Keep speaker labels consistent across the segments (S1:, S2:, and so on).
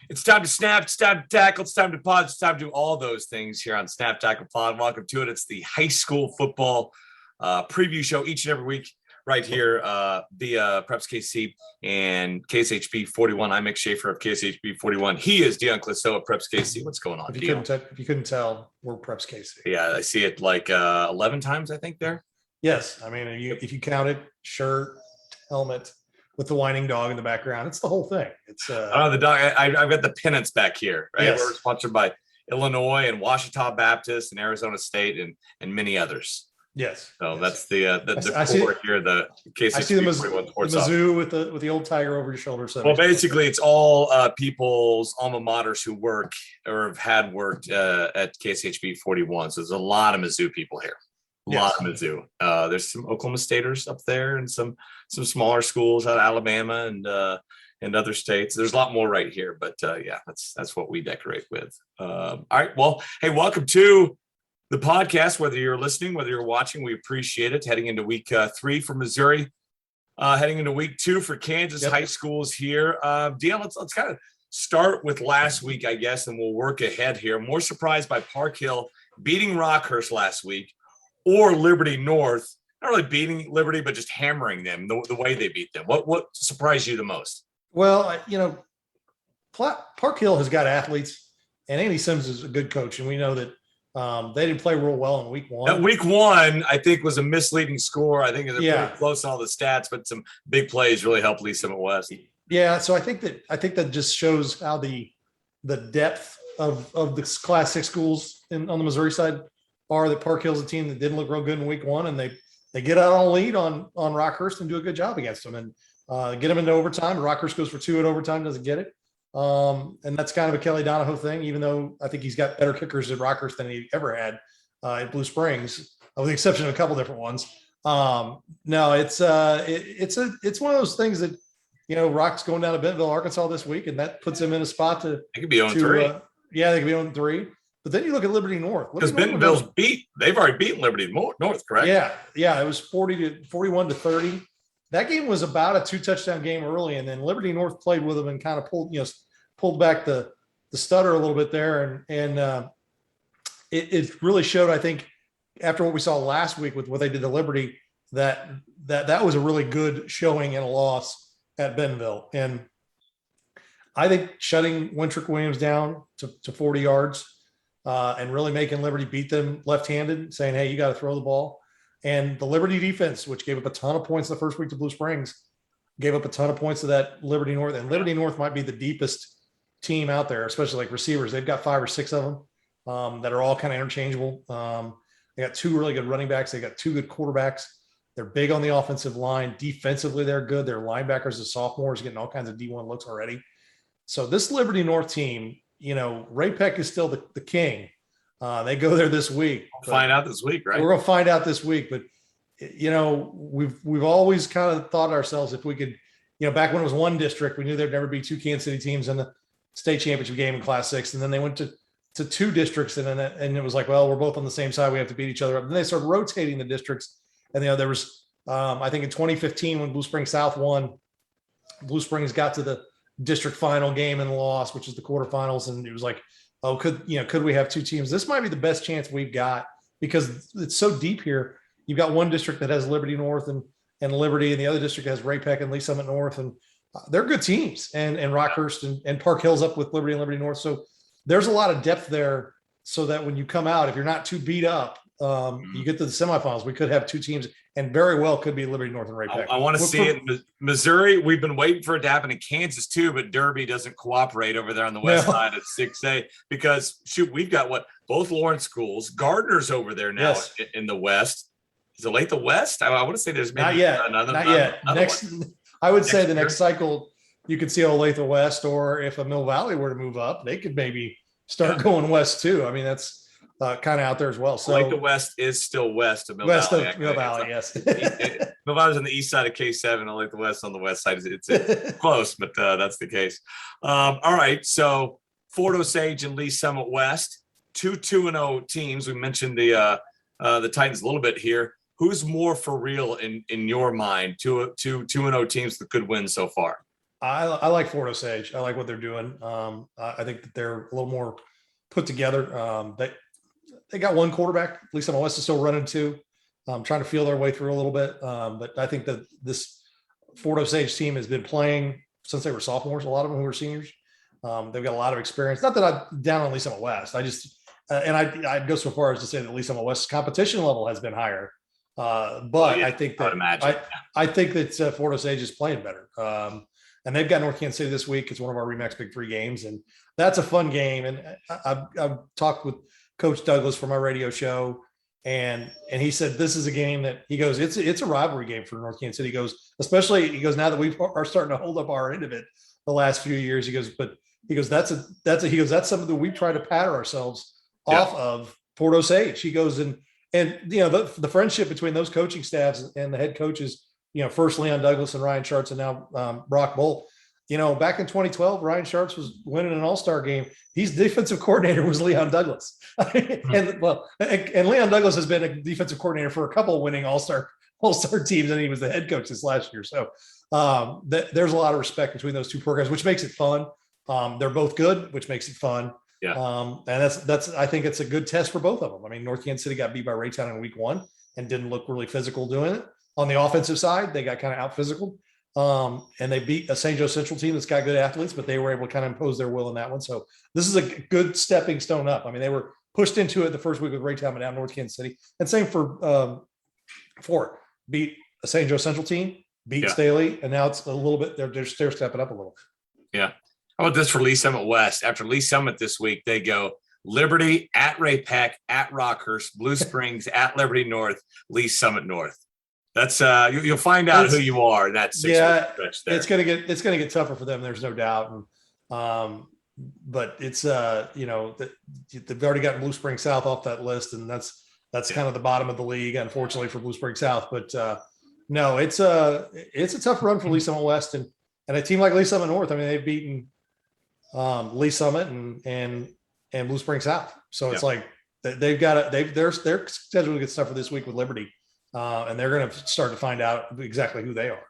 S1: It's time to snap, it's time to tackle, it's time to pod, it's time to do all those things here on Snap Tackle Pod. Welcome to it. It's the high school football preview show each and every week right here via PrepsKC and KSHB 41. I'm Mick Shaffer of KSHB 41. He is Dion Clisso of PrepsKC. What's going on, Dion?
S2: If you couldn't tell, we're PrepsKC.
S1: Yeah, I see it like 11 times, I think, there.
S2: Yes. I mean, if you count it, shirt, helmet, with the whining dog in the background, it's the whole thing. It's
S1: the dog. I've got the pennants back here, right?
S2: Yes.
S1: We're sponsored by Illinois and Washita Baptist and Arizona State and many others.
S2: Yes.
S1: So
S2: yes.
S1: that's the core here. The KSHB
S2: I see the Mizzou with the old tiger over your shoulder. So
S1: well, basically, it's all people's alma maters who work or have had worked at KSHB 41. So there's a lot of Mizzou people here. A lot of Mizzou. There's some Oklahoma Staters up there and some smaller schools out of Alabama and other states. There's a lot more right here, but yeah, that's what we decorate with. All right. Well, hey, welcome to the podcast. Whether you're listening, whether you're watching, we appreciate it. Heading into week 3 for Missouri, heading into week 2 for Kansas high schools here. Dion, let's kind of start with last week, I guess, and we'll work ahead here. More surprised by Park Hill beating Rockhurst last week, or Liberty North, not really beating Liberty, but just hammering them the way they beat them. What surprised you the most?
S2: Well, Park Hill has got athletes, and Andy Sims is a good coach, and we know that they didn't play real well in week 1.
S1: That week 1, I think, was a misleading score. I think they're pretty close on all the stats, but some big plays really helped Lee Summit West.
S2: Yeah, so I think that just shows how the depth of the Class 6 schools on the Missouri side are. That Park Hill's a team that didn't look real good in week 1, and they get out on a lead on Rockhurst and do a good job against them and get them into overtime. Rockhurst goes for 2 at overtime, doesn't get it. And that's kind of a Kelly Donahoe thing, even though I think he's got better kickers at Rockhurst than he ever had at Blue Springs, with the exception of a couple different ones. No, it's one of those things that, Rock's going down to Bentonville, Arkansas this week, and that puts him in a spot to.
S1: They could be on 3.
S2: Yeah, they could be on 3. But then you look at Liberty North.
S1: Because Bentonville's they've already beaten Liberty North, correct?
S2: Yeah. It was 41-30. That game was about a 2-touchdown game early, and then Liberty North played with them and kind of pulled back the stutter a little bit there, and it really showed, I think, after what we saw last week with what they did to Liberty, that was a really good showing and a loss at Bentonville. And I think shutting Wintrick Williams down to 40 yards and really making Liberty beat them left-handed, saying, hey, you got to throw the ball. And the Liberty defense, which gave up a ton of points the first week to Blue Springs, gave up a ton of points to that Liberty North. And Liberty North might be the deepest team out there, especially like receivers. They've got 5 or 6 of them that are all kind of interchangeable. They got 2 really good running backs. They got 2 good quarterbacks. They're big on the offensive line. Defensively, they're good. Their linebackers, the sophomores, getting all kinds of D1 looks already. So this Liberty North team, Ray Peck is still the king. They go there this week.
S1: We'll find out this week, right?
S2: We're going to find out this week. But, we've always kind of thought ourselves, if we could, back when it was 1 district, we knew there'd never be 2 Kansas City teams in the state championship game in Class 6. And then they went to 2 districts, and it was like, well, we're both on the same side. We have to beat each other up. And then they started rotating the districts. And, there was, I think in 2015, when Blue Springs South won, Blue Springs got to the district final game and lost, which is the quarterfinals. And it was like, oh, could we have 2 teams? This might be the best chance we've got, because it's so deep here. You've got one district that has Liberty North and Liberty, and the other district has Ray Peck and Lee Summit North, and they're good teams. And Rockhurst and Park Hill's up with Liberty and Liberty North. So there's a lot of depth there, so that when you come out, if you're not too beat up, you get to the semifinals, we could have 2 teams, and very well could be Liberty North and Ray Peck.
S1: I want to see it in Missouri. We've been waiting for it to happen in Kansas too, but Derby doesn't cooperate over there on the west side of 6A, because we've got both Lawrence schools. Gardner's over there now in the west. Is it late the west? I want to say there's maybe
S2: not yet. I would say the next cycle you could see Olathe West, or if a Mill Valley were to move up, they could maybe start going west too. I mean, that's kind of out there as well. So
S1: Olathe West is still west of Mill Valley.
S2: West of Mill Valley, yes.
S1: Mill Valley's on the east side of K7. Olathe West on the west side. It's close, but that's the case. All right, so Fort Osage and Lee Summit West, 2-2-0 teams. We mentioned the Titans a little bit here. Who's more for real in your mind? 2-0 teams that could win so far?
S2: I like Fort Osage. I like what they're doing. I think that they're a little more put together. They got one quarterback. At least on West is still running two, trying to feel their way through a little bit. But I think that this Fort Osage team has been playing since they were sophomores. A lot of them who are seniors. They've got a lot of experience. Not that I'm down on Lee West. I just and I'd go so far as to say that Lee West's competition level has been higher. But
S1: Yeah,
S2: I think
S1: I would
S2: that
S1: imagine.
S2: I think that Fort Osage is playing better. And they've got North Kansas City this week. It's one of our Remax Big Three games, and that's a fun game. And I've talked with Coach Douglas for my radio show, and he said this is a game that he goes, it's a rivalry game for North Kansas City. He goes, especially he goes now that we are starting to hold up our end of it the last few years. He goes, but he goes, that's something that we try to pattern ourselves off of Fort Osage. He goes, and you know the friendship between those coaching staffs and the head coaches. You know, first Leon Douglas and Ryan Sharts, and now Brock Bolt. You know, back in 2012, Ryan Sharps was winning an All-Star game. His defensive coordinator was Leon Douglas, and Leon Douglas has been a defensive coordinator for a couple of winning All-Star teams, and he was the head coach this last year. So there's a lot of respect between those two programs, which makes it fun. They're both good, which makes it fun.
S1: Yeah.
S2: And that's I think it's a good test for both of them. I mean, North Kansas City got beat by Raytown in week 1 and didn't look really physical doing it. On the offensive side, they got kind of out physical. And they beat a St. Joe Central team that's got good athletes, but they were able to kind of impose their will in that one. So this is a good stepping stone up. I mean, they were pushed into it the first week with Raytown, but now North Kansas City. And same for Fort. Beat a St. Joe Central team, beat Staley, and now it's a little bit, they're stepping up a little.
S1: Yeah. How about this for Lee Summit West? After Lee Summit this week, they go Liberty at Ray Peck, at Rockhurst, Blue Springs, at Liberty North, Lee Summit North. That's you'll find out who you are in that 6 stretch there.
S2: It's gonna get tougher for them. There's no doubt. And but it's you know, they've already gotten Blue Springs South off that list, and that's kind of the bottom of the league, unfortunately, for Blue Springs South. But no, it's a tough run for Lee Summit West, and a team like Lee Summit North. I mean, they've beaten Lee Summit and Blue Springs South. So it's like their schedule to get stuff for this week with Liberty. And they're going to start to find out exactly who they are.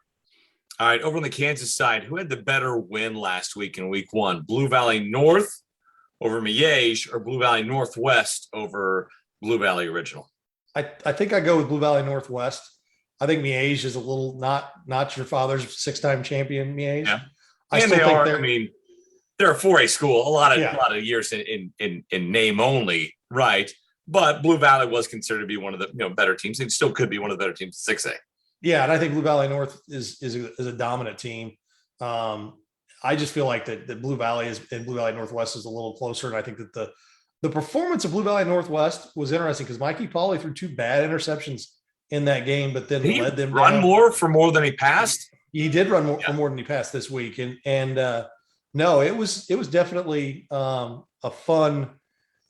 S1: All right. Over on the Kansas side, who had the better win last week in week 1? Blue Valley North over Miege, or Blue Valley Northwest over Blue Valley Original?
S2: I think I go with Blue Valley Northwest. I think Miege is a little not your father's 6-time champion, Miege.
S1: Yeah.
S2: And they are.
S1: I mean, they're a 4A school. A lot of years in name only, right? But Blue Valley was considered to be one of the better teams. It still could be one of the better teams in 6A. Yeah,
S2: and I think Blue Valley North is a dominant team. I just feel like that Blue Valley and Blue Valley Northwest is a little closer, and I think that the performance of Blue Valley Northwest was interesting because Mikey Pauly threw 2 bad interceptions in that game, but then led them
S1: run
S2: down.
S1: more than he passed.
S2: He did run more for more than he passed this week, and no, it was definitely a fun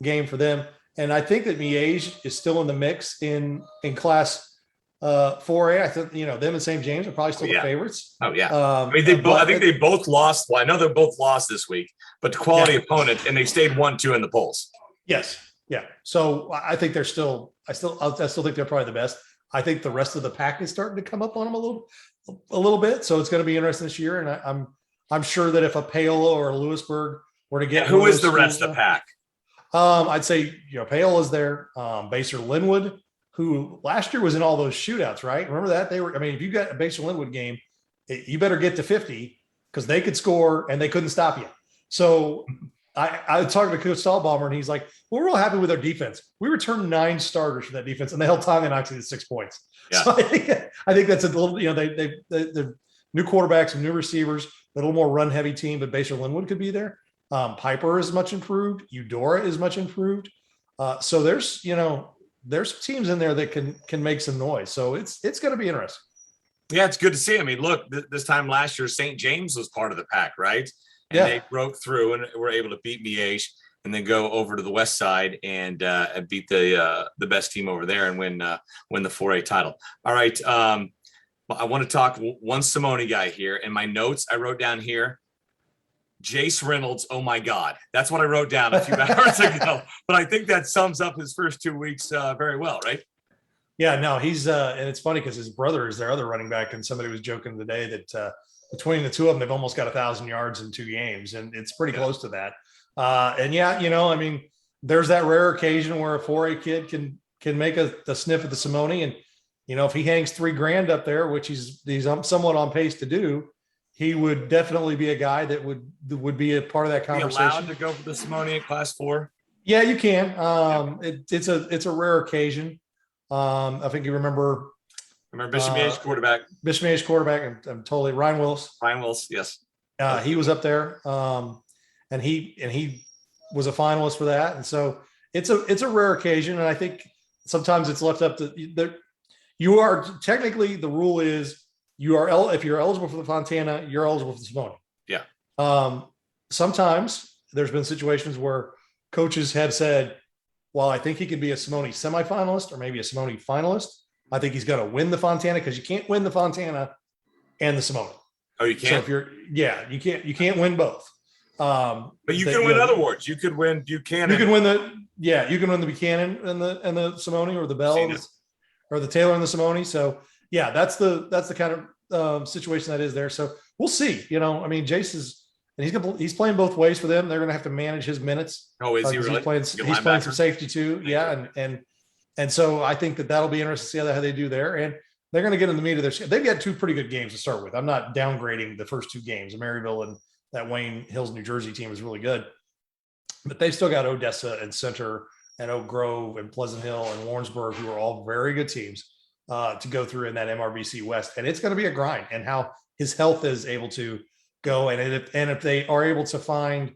S2: game for them. And I think that Miege is still in the mix in class 4A. I think, them and St. James are probably still the favorites.
S1: Oh yeah. I mean, I think they both lost. Well, I know they both lost this week, but the quality opponent, and they stayed 1-2 in the polls.
S2: Yes. Yeah. So I think I still think they're probably the best. I think the rest of the pack is starting to come up on them a little bit. So it's going to be interesting this year. And I'm sure that if a Paola or a Lewisburg were to get,
S1: who is the rest of the pack?
S2: I'd say, Paola's there. Baser Linwood, who last year was in all those shootouts, right? Remember that? If you got a Baser Linwood game, you better get to 50 because they could score and they couldn't stop you. So I was talking to Coach Stahlbaumer, and he's like, well, we're real happy with our defense. We returned 9 starters for that defense, and they held Tonganoxie to 6 points. Yeah. So I think that's a little, the new quarterbacks and new receivers, a little more run heavy team, but Baser Linwood could be there. Piper is much improved. Eudora is much improved. So there's teams in there that can make some noise. So it's going to be interesting.
S1: Yeah, it's good to see. I mean, look, this time last year, St. James was part of the pack, right? And they broke through and were able to beat Miege and then go over to the west side and beat the best team over there and win the 4A title. All right. I want to talk one Simone guy here. In my notes, I wrote down here, Jace Reynolds, oh my God. That's what I wrote down a few hours ago. But I think that sums up his first 2 weeks very well, right?
S2: Yeah, no, he's and it's funny because his brother is their other running back, and somebody was joking today that between the two of them, they've almost got 1,000 yards in 2 games, and it's pretty close to that. And yeah, I mean, there's that rare occasion where a 4A kid can make a sniff at the Simone, and if he hangs $3,000 up there, which he's somewhat on pace to do, he would definitely be a guy that would be a part of that conversation.
S1: Be allowed to go for the Simone in Class 4?
S2: Yeah, you can. It's a rare occasion. I think you remember
S1: Bishop May's quarterback.
S2: Bishop May's quarterback. I'm totally Ryan Wills.
S1: Ryan Wills, yes.
S2: He was up there, and he was a finalist for that. And so it's a rare occasion, and I think sometimes it's left up to you are technically, the rule is if you're eligible for the Fontana, you're eligible for the Simone.
S1: Yeah.
S2: Sometimes there's been situations where coaches have said, well, I think he could be a Simone semifinalist or maybe a Simone finalist. I think he's going to win the Fontana, because you can't win the Fontana and the Simone.
S1: Oh, you can't?
S2: So you can't win both.
S1: But you can win other awards. You could win Buchanan.
S2: You can win the Buchanan and the Simone, or the Bells, or the Taylor and the Simone. So yeah, that's the kind of situation that is there. So we'll see. I mean, Jace he's playing both ways for them. They're going to have to manage his minutes.
S1: Oh, is he really?
S2: He's playing some safety too. Yeah, and so I think that'll be interesting to see how they do there. And they're going to get in the meat of their. They've got 2 pretty good games to start with. I'm not downgrading the first 2 games. Maryville and that Wayne Hills, New Jersey team is really good, but they've still got Odessa and Center and Oak Grove and Pleasant Hill and Warrensburg, who are all very good teams to go through in that MRBC West. And it's going to be a grind, and how his health is able to go. And if they are able to find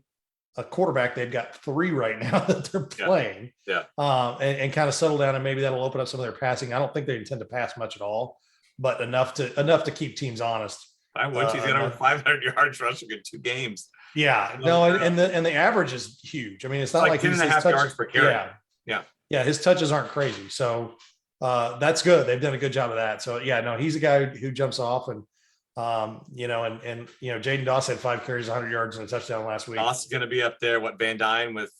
S2: a quarterback, they've got 3 right now that they're playing, and kind of settle down, and maybe that'll open up some of their passing. I don't think they intend to pass much at all, but enough to keep teams honest.
S1: I wish he's got over 500 yards rushing in 2 games.
S2: Yeah, no, and the average is huge. I mean, it's not like
S1: 10.5 yards per carry.
S2: Yeah, his touches aren't crazy, so that's good. They've done a good job of that. So yeah, no, he's a guy who jumps off, and Jaden Doss had 5 carries, 100 yards, and a touchdown last week.
S1: Doss is going to be up there. Van Dyne with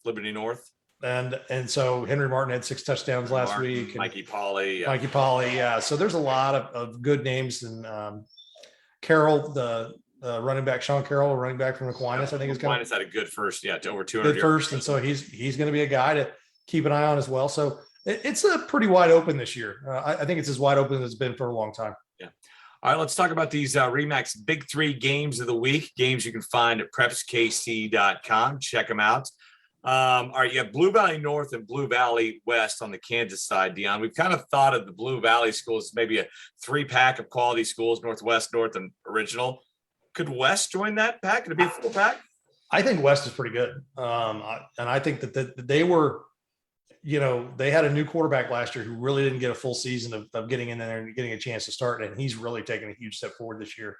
S1: Liberty North.
S2: And so Henry Martin had 6 touchdowns last week.
S1: Mikey Pauley.
S2: Yeah. So there's a lot of good names. And Carroll, the running back, Sean Carroll, a running back from Aquinas, I think is
S1: Aquinas had a good first, to over 200
S2: good first. And so he's going to be a guy to keep an eye on as well. So it's a pretty wide open this year. I think it's as wide open as it's been for a long time.
S1: Yeah. All right, let's talk about these Remax Big 3 games of the week. Games you can find at PrepsKC.com. Check them out. All right, you have Blue Valley North and Blue Valley West on the Kansas side, Dion. We've kind of thought of the Blue Valley schools, maybe a 3-pack of quality schools, Northwest, North, and Original. Could West join that pack? Could it be a full pack?
S2: I think West is pretty good. And I think that they were, they had a new quarterback last year who really didn't get a full season of getting in there and getting a chance to start. And he's really taken a huge step forward this year,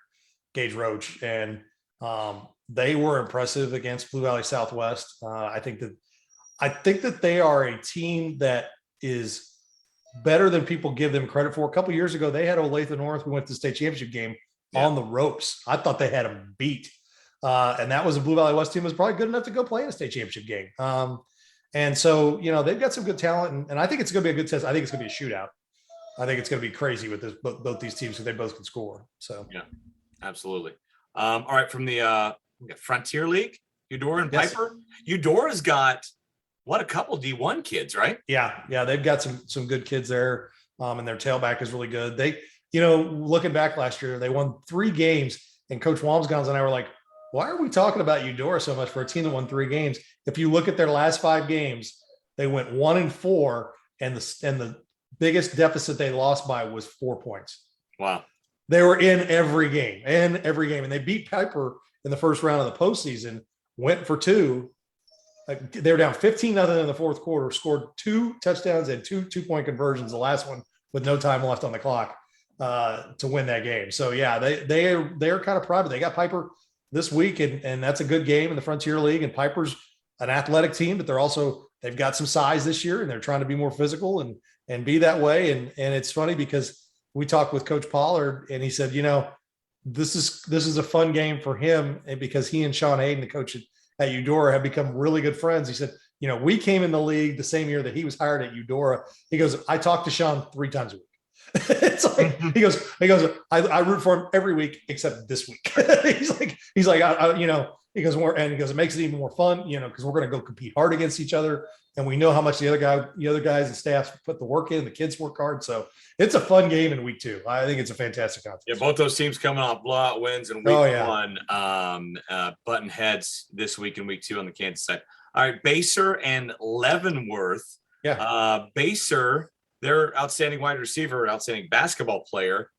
S2: Gage Roach. And they were impressive against Blue Valley Southwest. I think that they are a team that is better than people give them credit for. A couple of years ago, they had Olathe North. We went to the state championship game on the ropes. I thought they had them beat. And that was a Blue Valley West team that was probably good enough to go play in a state championship game. And so, they've got some good talent, and I think it's going to be a good test. I think it's going to be a shootout. I think it's going to be crazy with both these teams, because they both can score. So, yeah,
S1: absolutely. All right. From the Frontier League, Eudora and Piper. Eudora's got a couple D1 kids, right?
S2: Yeah. They've got some good kids there. And their tailback is really good. They, looking back last year, they won 3 games, and Coach Walmsgons and I were like, why are we talking about Eudora so much for a team that won 3 games? If you look at their last 5 games, they went 1-4, and the biggest deficit they lost by was 4 points.
S1: Wow.
S2: They were in every game, and they beat Piper in the first round of the postseason, went for 2. They were down 15-0 in the fourth quarter, scored 2 touchdowns and 2 2-point conversions, the last one with no time left on the clock to win that game. So yeah, they're kind of proud of it. They got Piper this week, and that's a good game in the Frontier League. And Piper's an athletic team, but they've got some size this year, and they're trying to be more physical and be that way. And it's funny because we talked with Coach Pollard, and he said, this is a fun game for him, and because he and Sean Hayden, the coach at Eudora, have become really good friends. He said, we came in the league the same year that he was hired at Eudora. He goes, I talked to Sean 3 times a week. It's like he goes, I root for him every week except this week. he's like, he goes more, and he goes, it makes it even more fun, because we're going to go compete hard against each other, and we know how much the other guys and staffs put the work in. The kids work hard, so it's a fun game in week 2. I think it's a fantastic conference.
S1: Yeah, both those teams coming off blowout wins in week 1, button heads this week in week 2 on the Kansas side. All right, Baser and Leavenworth.
S2: Yeah,
S1: Baser, their outstanding wide receiver, outstanding basketball player,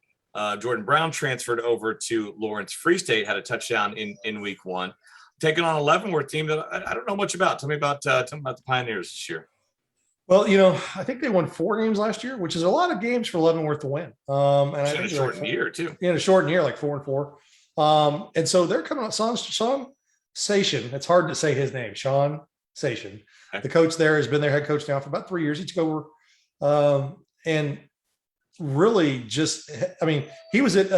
S1: Jordan Brown, transferred over to Lawrence Free State, had a touchdown in week 1, taking on a Leavenworth team that I don't know much about. Tell me about the Pioneers this year.
S2: Well, I think they won 4 games last year, which is a lot of games for Leavenworth to win. And I think
S1: a shortened year too.
S2: In a shortened year, like 4-4. And so they're coming out. Sean Sation. It's hard to say his name. Sean Sation.
S1: Okay.
S2: The coach there has been their head coach now for about 3 years. He took over, and really just, he was at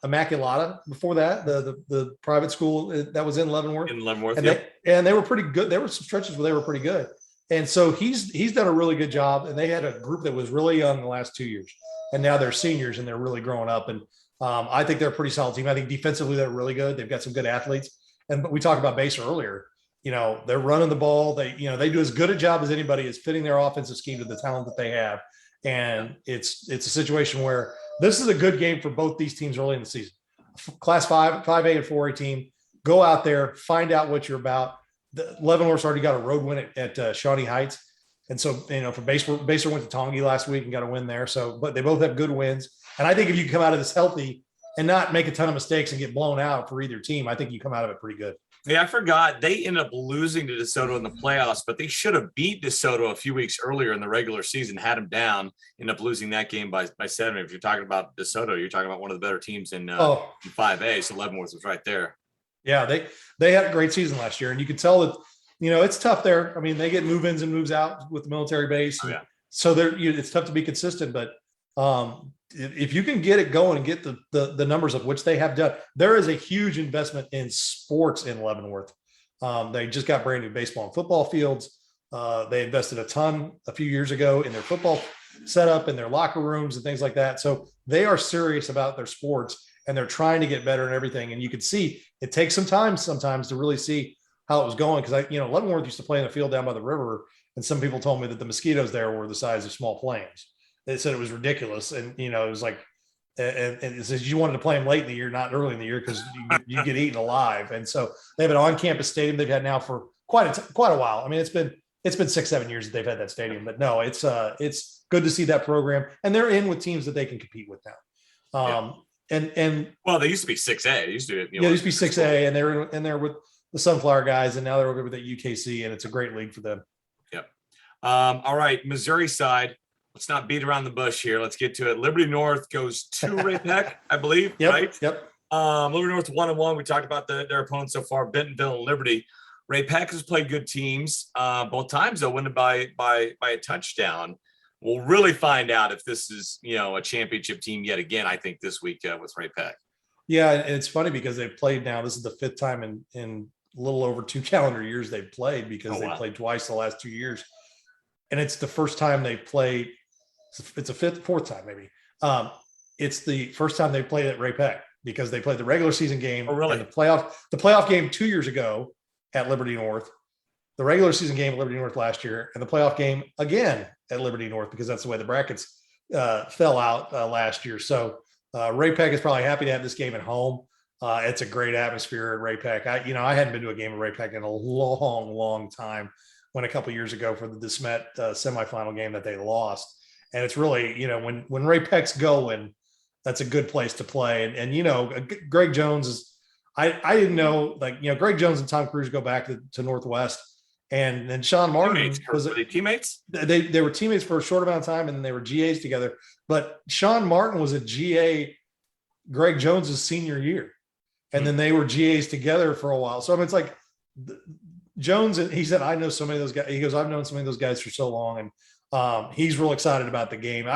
S2: Immaculata before that, the private school that was in Leavenworth. And they were pretty good. There were some stretches where they were pretty good. And so he's done a really good job. And they had a group that was really young the last 2 years, and now they're seniors and they're really growing up. And I think they're a pretty solid team. I think defensively they're really good. They've got some good athletes. But we talked about Baser earlier. They're running the ball. They do as good a job as anybody is fitting their offensive scheme to the talent that they have. And it's a situation where this is a good game for both these teams early in the season. Class 5A and 4A team, go out there, find out what you're about. The Leavenworth's already got a road win at Shawnee Heights. And so, for Baser went to Tongi last week and got a win there. So, but they both have good wins. And I think if you come out of this healthy and not make a ton of mistakes and get blown out for either team, I think you come out of it pretty good.
S1: Yeah, I forgot. They ended up losing to DeSoto in the playoffs, but they should have beat DeSoto a few weeks earlier in the regular season, had them down, ended up losing that game by 7. If you're talking about DeSoto, you're talking about one of the better teams in 5A. So Leavenworth was right there.
S2: Yeah, they had a great season last year, and you could tell that, it's tough there. They get move-ins and moves out with the military base. So it's tough to be consistent, but if you can get it going and get the numbers of which they have done, there is a huge investment in sports in Leavenworth. They just got brand new baseball and football fields. They invested a ton a few years ago in their football setup and their locker rooms and things like that. So they are serious about their sports, and they're trying to get better and everything. And you can see it takes some time sometimes to really see how it was going. Cause Leavenworth used to play in a field down by the river. And some people told me that the mosquitoes there were the size of small planes. They said it was ridiculous. And, it was like, and it says you wanted to play them late in the year, not early in the year, because you get eaten alive. And so they have an on-campus stadium they've had now for quite a while. It's been 6-7 years that they've had that stadium, but no, it's good to see that program, and they're in with teams that they can compete with now. And
S1: well, they used to be 6A. They used to
S2: be 6A, and they're in there with the Sunflower guys, and now they're over with the UKC, and it's a great league for them.
S1: Yep. All right, Missouri side. Let's not beat around the bush here. Let's get to it. Liberty North goes to Ray Peck, I believe.
S2: Yep,
S1: right?
S2: Yep.
S1: Liberty North 1-1. We talked about their opponents so far, Bentonville and Liberty. Ray Peck has played good teams both times, though, winning by a touchdown. We'll really find out if this is, a championship team yet again, I think, this week with Ray Peck.
S2: Yeah, and it's funny because they've played now. This is the 5th time in a little over 2 calendar years they've played, because they played twice the last 2 years. And it's the first time they've played. It's a 4th time maybe. It's the first time they played at Ray Peck, because they played the regular season game.
S1: Oh, really?
S2: And the playoff game 2 years ago at Liberty North, the regular season game at Liberty North last year, and the playoff game again at Liberty North, because that's the way the brackets fell out last year. So Ray Peck is probably happy to have this game at home. It's a great atmosphere at Ray Peck. I hadn't been to a game at Ray Peck in a long time. Went a couple years ago for the DeSmet semifinal game that they lost. And it's really, when Ray Peck's going, that's a good place to play. And Greg Jones is, I didn't know, Greg Jones and Tom Cruise go back to Northwest, and then Sean Martin
S1: were they teammates?
S2: They were teammates for a short amount of time, and then they were GAs together. But Sean Martin was a GA Greg Jones's senior year, and then they were GAs together for a while. So it's like Jones, and he said, I know so many of those guys. He goes, I've known so many of those guys for so long, and he's real excited about the game.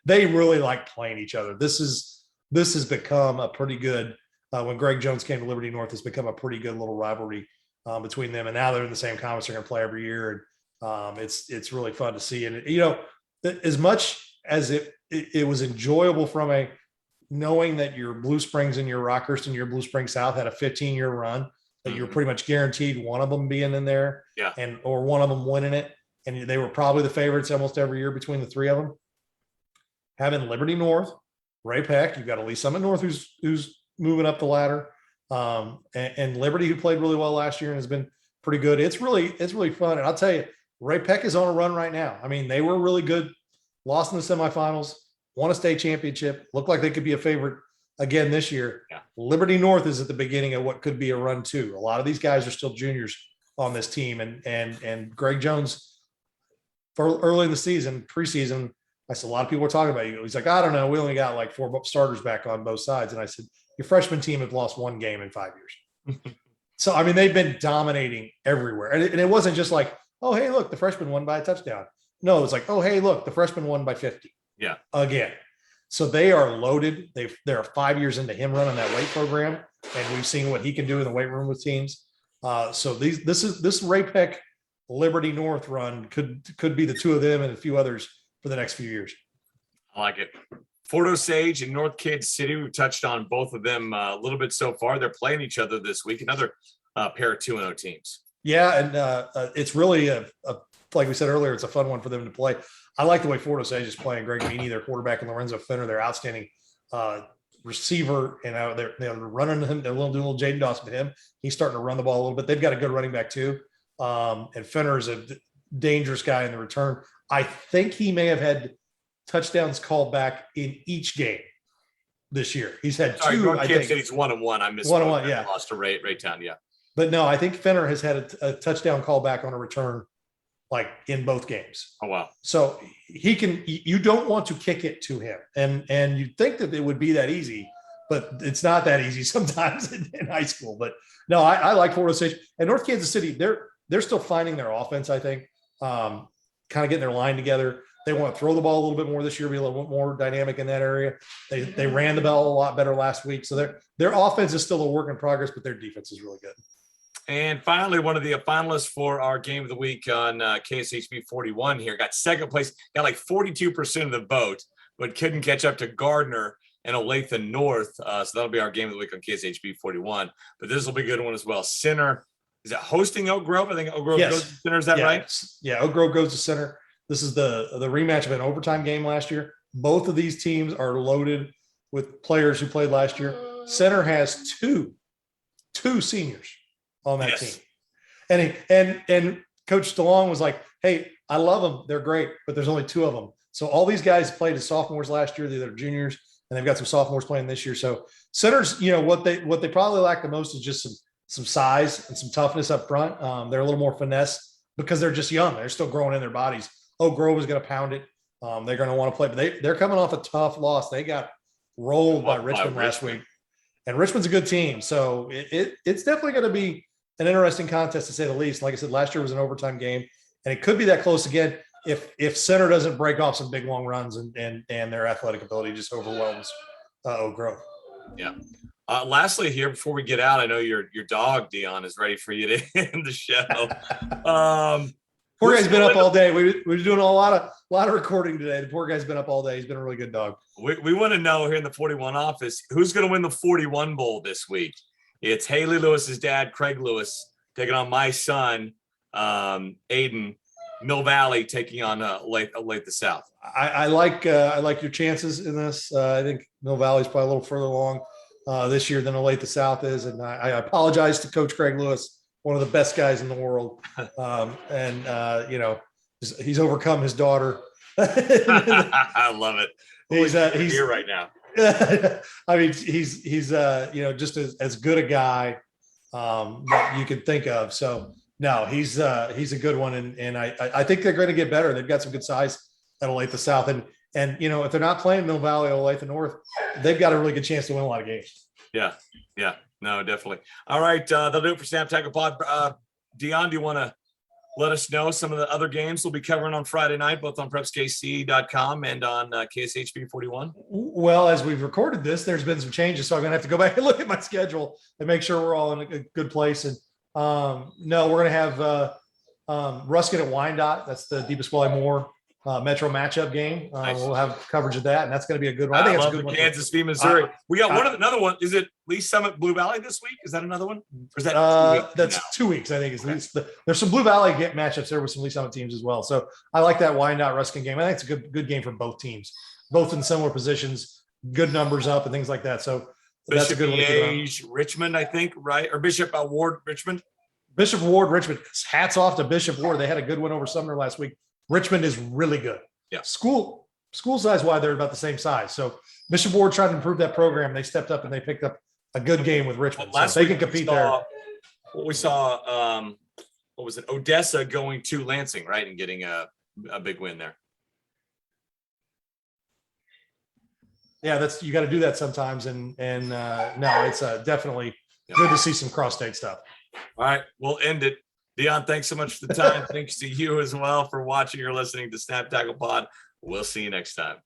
S2: They really like playing each other. This has become a pretty good. When Greg Jones came to Liberty North, it's become a pretty good little rivalry between them. And now they're in the same conference. They're going to play every year. And it's really fun to see. And, as much as it it was enjoyable from knowing that your Blue Springs and your Rockhurst and your Blue Springs South had a 15-year run, that you're pretty much guaranteed one of them being in there, or one of them winning it. And they were probably the favorites almost every year between the three of them. Having Liberty North, Ray Peck, you've got Elise Summit North who's moving up the ladder, and Liberty, who played really well last year and has been pretty good. It's really fun. And I'll tell you, Ray Peck is on a run right now. I mean, they were really good, lost in the semifinals, won a state championship, looked like they could be a favorite again this year.
S1: Yeah.
S2: Liberty North is at the beginning of what could be a run too. A lot of these guys are still juniors on this team, and Greg Jones, for early in the season, preseason, I said, a lot of people were talking about you. He's like, I don't know. We only got like 4 starters back on both sides. And I said, your freshman team have lost 1 game in 5 years. So, I mean, they've been dominating everywhere. And it wasn't just like, oh, hey, look, the freshman won by a touchdown. No, it was like, oh, hey, look, the freshman won by 50.
S1: Yeah.
S2: Again. So they are loaded. They're 5 years into him running that weight program. And we've seen what he can do in the weight room with teams. So this Ray Peck Liberty North run could be the two of them and a few others for the next few years.
S1: I like it. Fort Osage and North Kansas City, we've touched on both of them a little bit so far. They're playing each other this week, another pair of 2-0 teams.
S2: Yeah, and it's really like we said earlier, it's a fun one for them to play. I like the way Fort Osage is playing. Greg Meany, their quarterback, and Lorenzo Fenner, their outstanding receiver. They're running him. They're doing a little Jaden Dawson to him. He's starting to run the ball a little bit. They've got a good running back too. And Fenner is a dangerous guy in the return. I think he may have had touchdowns called back in each game this year. He's had 2.
S1: North
S2: I
S1: Kansas
S2: think
S1: City's 1-1. I missed
S2: 1-1. Yeah,
S1: lost to Raytown. Yeah,
S2: but no, I think Fenner has had a touchdown call back on a return, like in both games.
S1: Oh wow!
S2: So he can. You don't want to kick it to him, and you'd think that it would be that easy, but it's not that easy sometimes in high school. But no, I like Fort Osage and North Kansas City. They're still finding their offense. I think. Kind of getting their line together. They want to throw the ball a little bit more this year, be a little bit more dynamic in that area. They ran the ball a lot better last week. So their offense is still a work in progress, but their defense is really good.
S1: And finally, one of the finalists for our game of the week on KSHB 41 here got second place, got like 42% of the vote, but couldn't catch up to Gardner and Olathe North. So that'll be our game of the week on KSHB 41. But this will be a good one as well. Center. Is it hosting Oak Grove? I think Oak Grove goes to Center. Is that right?
S2: Yeah, Oak Grove goes to Center. This is the rematch of an overtime game last year. Both of these teams are loaded with players who played last year. Center has two seniors on that team. And Coach DeLong was like, hey, I love them. They're great, but there's only 2 of them. So all these guys played as sophomores last year. They're juniors, and they've got some sophomores playing this year. So Center's, what they probably lack the most is just some size and some toughness up front. They're a little more finesse because they're just young. They're still growing in their bodies. Oak Grove is going to pound it. They're going to want to play, but they're coming off a tough loss. They got rolled by Richmond last week, and Richmond's a good team. So it's definitely going to be an interesting contest to say the least. Like I said, last year was an overtime game, and it could be that close again if Center doesn't break off some big long runs and their athletic ability just overwhelms Oak Grove.
S1: Yeah. Lastly, here before we get out, I know your dog Dion is ready for you to end the show.
S2: Poor guy's been up all day. We're doing a lot of recording today. The poor guy's been up all day. He's been a really good dog.
S1: We want to know here in the 41 office who's going to win the 41 Bowl this week. It's Haley Lewis's dad, Craig Lewis, taking on my son, Aiden. Mill Valley taking on Olathe South.
S2: I like your chances in this. I think Mill Valley's probably a little further along this year than Olathe South is, and I apologize to Coach Craig Lewis, one of the best guys in the world, he's overcome his daughter.
S1: I love it. He's here right now.
S2: I mean, he's just as good a guy that you could think of. So no, he's a good one, and I think they're going to get better. They've got some good size at Olathe South, and if they're not playing Mill Valley or Olathe North, they've got a really good chance to win a lot of games.
S1: Yeah, no, definitely. All right, that'll do it for Snap Tackle Pod. Dion, do you want to let us know some of the other games we'll be covering on Friday night, both on PrepsKC.com and on KSHB 41?
S2: Well, as we've recorded this, there's been some changes, so I'm going to have to go back and look at my schedule and make sure we're all in a good place. And no, we're going to have Ruskin at Wyandotte. That's the Deepest Valley Moore Metro matchup game.
S1: Nice.
S2: We'll have coverage of that, and that's going to be a good one. I think it's a good one.
S1: Kansas v. Missouri. We got another one. Is it Lee Summit Blue Valley this week? Is that another one? Or is that 2 weeks
S2: that's
S1: now?
S2: 2 weeks? I think it's least. There's some Blue Valley matchups there with some Lee Summit teams as well. So I like that Wyandotte Ruskin game. I think it's a good game for both teams, both in similar positions, good numbers up and things like that. So that's a good one.
S1: Bishop Richmond, I think, right? Or Bishop Ward Richmond.
S2: Bishop Ward Richmond. Hats off to Bishop Ward. They had a good one over Sumner last week. Richmond is really good.
S1: Yeah.
S2: School size wise, they're about the same size. So Bishop Ward tried to improve that program. They stepped up and they picked up a good game with Richmond.
S1: Last
S2: so they
S1: week
S2: can compete
S1: what
S2: there.
S1: we saw, what was it? Odessa going to Lansing, right? And getting a big win there.
S2: Yeah, you got to do that sometimes. And no, it's definitely good to see some cross-state stuff.
S1: All right, we'll end it. Dion, thanks so much for the time. Thanks to you as well for watching or listening to Snap Tackle Pod. We'll see you next time.